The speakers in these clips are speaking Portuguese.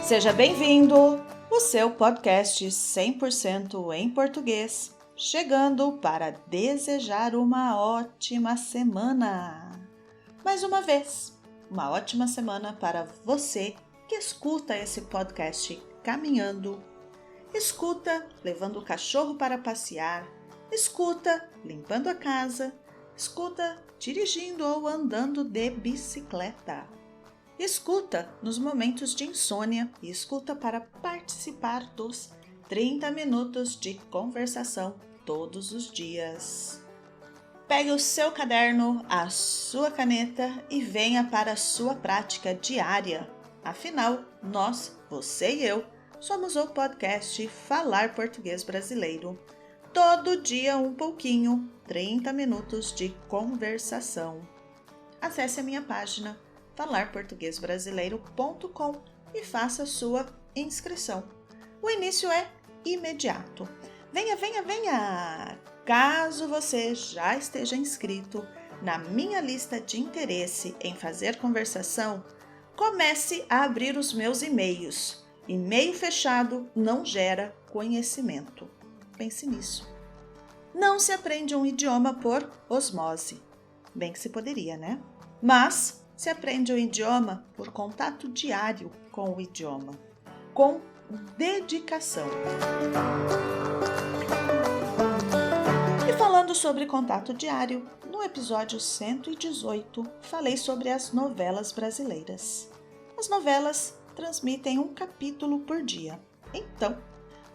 Seja bem-vindo, o seu podcast 100% em português, chegando para desejar uma ótima semana. Mais uma vez, uma ótima semana para você que escuta esse podcast caminhando, escuta levando o cachorro para passear, escuta limpando a casa, escuta dirigindo ou andando de bicicleta. Escuta nos momentos de insônia e escuta para participar dos 30 minutos de conversação todos os dias. Pegue o seu caderno, a sua caneta e venha para a sua prática diária. Afinal, nós, você e eu, somos o podcast Falar Português Brasileiro. Todo dia um pouquinho, 30 minutos de conversação. Acesse a minha página falarportuguesbrasileiro.com e faça sua inscrição. O início é imediato. Venha, venha, venha! Caso você já esteja inscrito na minha lista de interesse em fazer conversação, comece a abrir os meus e-mails. E-mail fechado não gera conhecimento. Pense nisso. Não se aprende um idioma por osmose. Bem que se poderia, né? Mas se aprende o idioma por contato diário com o idioma, com dedicação. E falando sobre contato diário, no episódio 118, falei sobre as novelas brasileiras. As novelas transmitem um capítulo por dia. Então,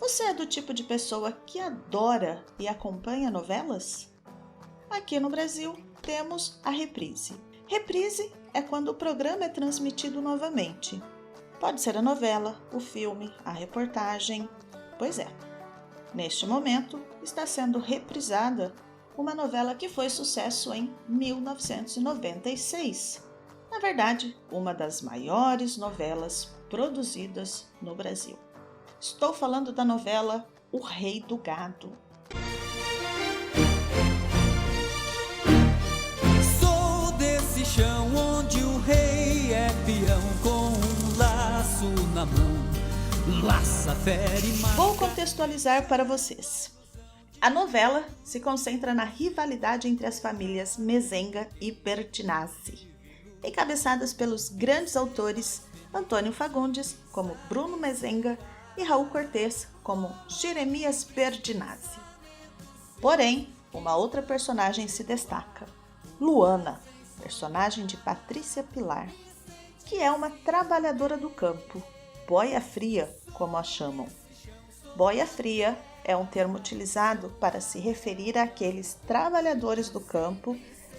você é do tipo de pessoa que adora e acompanha novelas? Aqui no Brasil, temos a reprise. Reprise é quando o programa é transmitido novamente. Pode ser a novela, o filme, a reportagem. Pois é, neste momento está sendo reprisada uma novela que foi sucesso em 1996. Na verdade, uma das maiores novelas produzidas no Brasil. Estou falando da novela O Rei do Gado. Chão onde o rei é peão com um laço na mão, laça, fere, mata. Vou contextualizar para vocês. A novela se concentra na rivalidade entre as famílias Mezenga e Bertinazzi, encabeçadas pelos grandes autores Antônio Fagundes como Bruno Mezenga e Raul Cortez como Jeremias Bertinazzi. Porém, uma outra personagem se destaca, Luana, personagem de Patrícia Pilar, que é uma trabalhadora do campo, boia fria, como a chamam. Boia fria é um termo utilizado para se referir àqueles trabalhadores do campo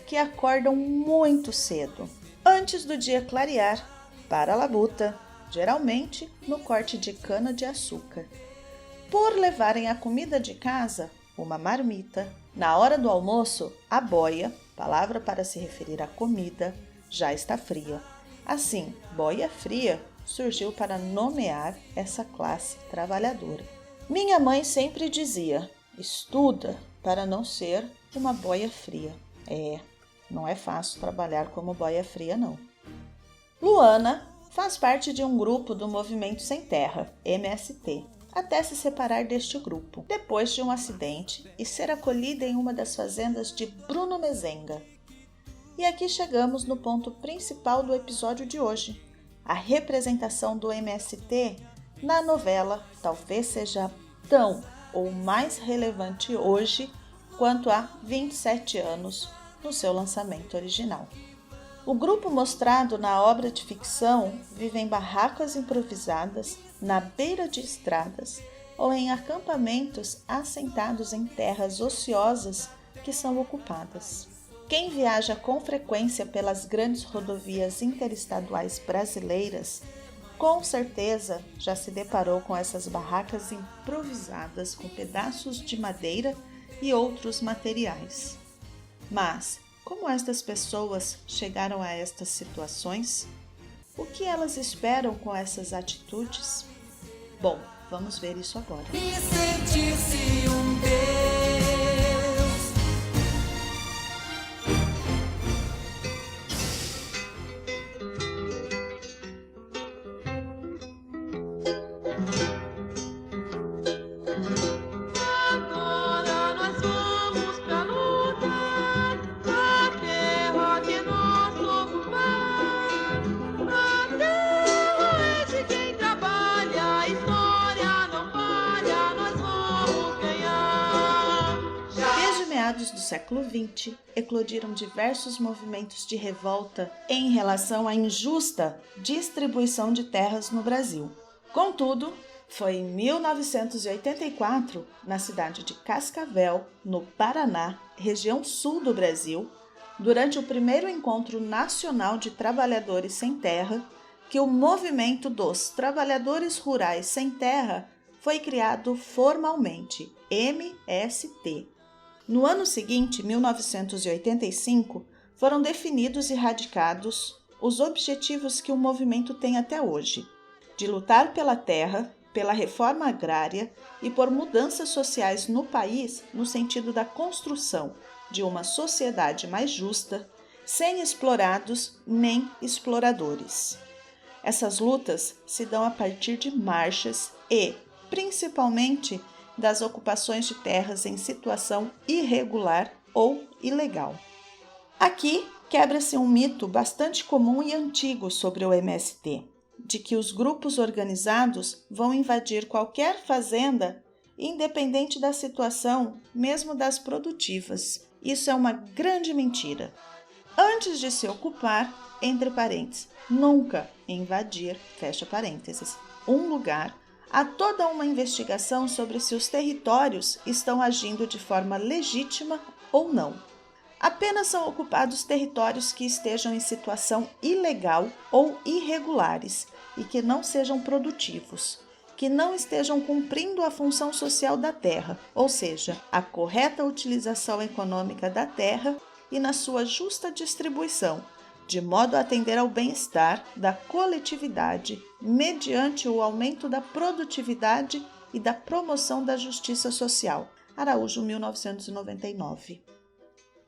que acordam muito cedo, antes do dia clarear, para a labuta, geralmente no corte de cana-de-açúcar. Por levarem a comida de casa, uma marmita, na hora do almoço, a boia, palavra para se referir à comida, já está fria. Assim, boia fria surgiu para nomear essa classe trabalhadora. Minha mãe sempre dizia, estuda para não ser uma boia fria. Não é fácil trabalhar como boia fria, não. Luana faz parte de um grupo do Movimento Sem Terra, MST, até se separar deste grupo, depois de um acidente e ser acolhida em uma das fazendas de Bruno Mezenga. E aqui chegamos no ponto principal do episódio de hoje. A representação do MST na novela talvez seja tão ou mais relevante hoje quanto há 27 anos no seu lançamento original. O grupo mostrado na obra de ficção vive em barracas improvisadas, na beira de estradas ou em acampamentos assentados em terras ociosas que são ocupadas. Quem viaja com frequência pelas grandes rodovias interestaduais brasileiras, com certeza já se deparou com essas barracas improvisadas com pedaços de madeira e outros materiais. Mas como estas pessoas chegaram a estas situações? O que elas esperam com essas atitudes? Bom, vamos ver isso agora. E sentir-se um Deus. século XX, eclodiram diversos movimentos de revolta em relação à injusta distribuição de terras no Brasil. Contudo, foi em 1984, na cidade de Cascavel, no Paraná, região sul do Brasil, durante o primeiro encontro nacional de trabalhadores sem terra, que o movimento dos trabalhadores rurais sem terra foi criado formalmente, MST. No ano seguinte, 1985, foram definidos e radicados os objetivos que o movimento tem até hoje, de lutar pela terra, pela reforma agrária e por mudanças sociais no país no sentido da construção de uma sociedade mais justa, sem explorados nem exploradores. Essas lutas se dão a partir de marchas e, principalmente, das ocupações de terras em situação irregular ou ilegal. Aqui quebra-se um mito bastante comum e antigo sobre o MST, de que os grupos organizados vão invadir qualquer fazenda, independente da situação, mesmo das produtivas. Isso é uma grande mentira. Antes de se ocupar, entre parênteses, nunca invadir, fecha parênteses, um lugar, há toda uma investigação sobre se os territórios estão agindo de forma legítima ou não. Apenas são ocupados territórios que estejam em situação ilegal ou irregulares e que não sejam produtivos, que não estejam cumprindo a função social da terra, ou seja, a correta utilização econômica da terra e na sua justa distribuição, de modo a atender ao bem-estar da coletividade mediante o aumento da produtividade e da promoção da justiça social. Araújo, 1999.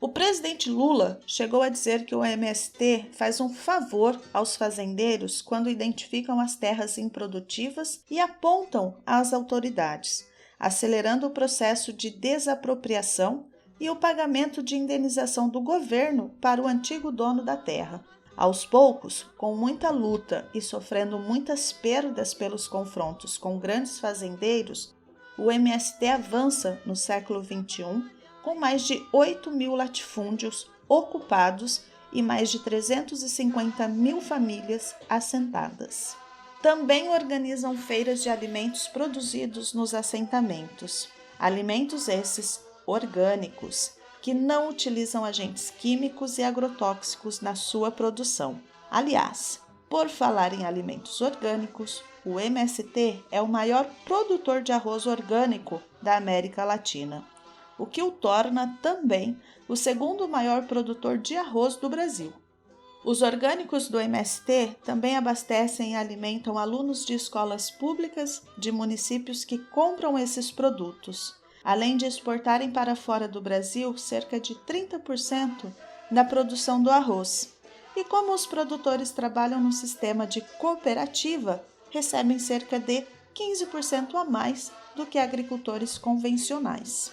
O presidente Lula chegou a dizer que o MST faz um favor aos fazendeiros quando identificam as terras improdutivas e apontam às autoridades, acelerando o processo de desapropriação e o pagamento de indenização do governo para o antigo dono da terra. Aos poucos, com muita luta e sofrendo muitas perdas pelos confrontos com grandes fazendeiros, o MST avança no século XXI com mais de 8 mil latifúndios ocupados e mais de 350 mil famílias assentadas. Também organizam feiras de alimentos produzidos nos assentamentos. Alimentos esses orgânicos, que não utilizam agentes químicos e agrotóxicos na sua produção. Aliás, por falar em alimentos orgânicos, o MST é o maior produtor de arroz orgânico da América Latina, o que o torna também o segundo maior produtor de arroz do Brasil. Os orgânicos do MST também abastecem e alimentam alunos de escolas públicas de municípios que compram esses produtos, além de exportarem para fora do Brasil cerca de 30% da produção do arroz. E como os produtores trabalham no sistema de cooperativa, recebem cerca de 15% a mais do que agricultores convencionais.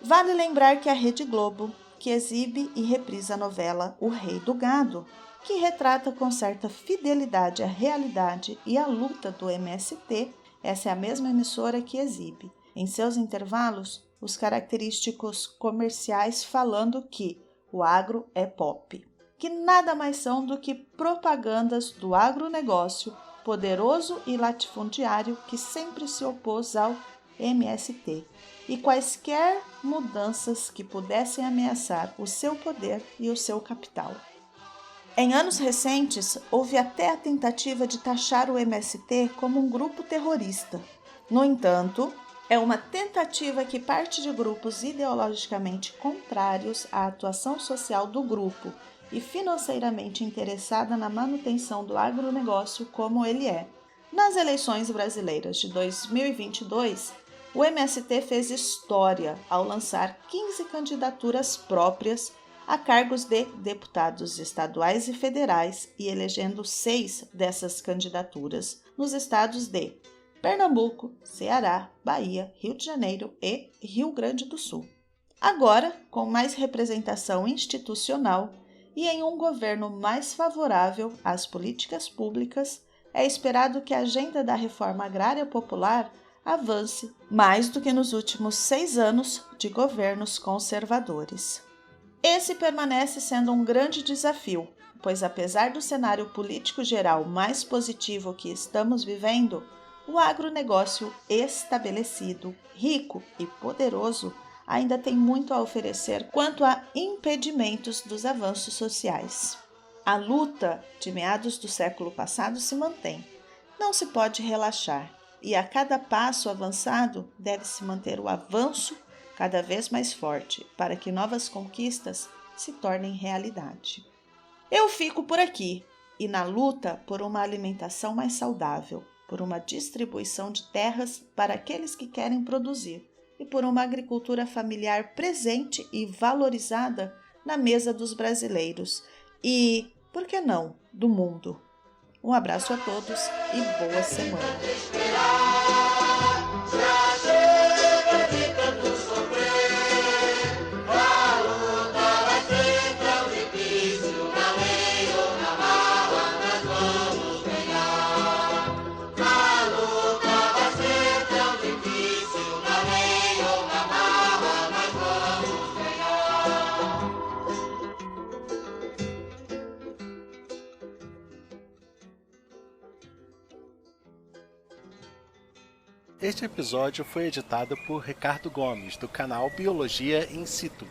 Vale lembrar que a Rede Globo, que exibe e reprisa a novela O Rei do Gado, que retrata com certa fidelidade a realidade e a luta do MST, essa é a mesma emissora que exibe, em seus intervalos, os característicos comerciais falando que o agro é pop, que nada mais são do que propagandas do agronegócio poderoso e latifundiário que sempre se opôs ao MST, e quaisquer mudanças que pudessem ameaçar o seu poder e o seu capital. Em anos recentes, houve até a tentativa de taxar o MST como um grupo terrorista. No entanto, é uma tentativa que parte de grupos ideologicamente contrários à atuação social do grupo e financeiramente interessada na manutenção do agronegócio como ele é. Nas eleições brasileiras de 2022, o MST fez história ao lançar 15 candidaturas próprias a cargos de deputados estaduais e federais e elegendo 6 dessas candidaturas nos estados de Pernambuco, Ceará, Bahia, Rio de Janeiro e Rio Grande do Sul. Agora, com mais representação institucional e em um governo mais favorável às políticas públicas, é esperado que a agenda da reforma agrária popular avance mais do que nos últimos 6 anos de governos conservadores. Esse permanece sendo um grande desafio, pois apesar do cenário político geral mais positivo que estamos vivendo, o agronegócio estabelecido, rico e poderoso ainda tem muito a oferecer quanto a impedimentos dos avanços sociais. A luta de meados do século passado se mantém. Não se pode relaxar, e a cada passo avançado deve-se manter o avanço cada vez mais forte para que novas conquistas se tornem realidade. Eu fico por aqui e na luta por uma alimentação mais saudável, por uma distribuição de terras para aqueles que querem produzir e por uma agricultura familiar presente e valorizada na mesa dos brasileiros e, por que não, do mundo. Um abraço a todos e boa semana. Este episódio foi editado por Ricardo Gomes, do canal Biologia In Situ.